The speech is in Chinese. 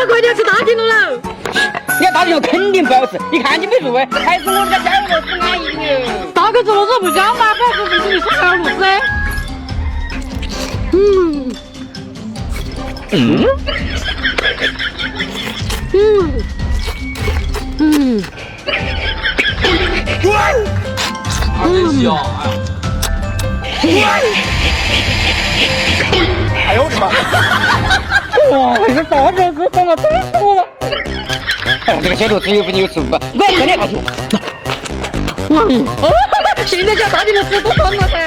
要快点去大金龙了。你看大金龙肯定不好吃，一看你没入味，还是我这个小螺丝安逸呢。大个子螺丝不香吗？不要说是你是小螺丝。哎呦我的妈！哇，这个大螺丝长得太多了。哎，这个小螺丝有不有吃不？我要快点下去。现在叫大金龙吃多酸了噻。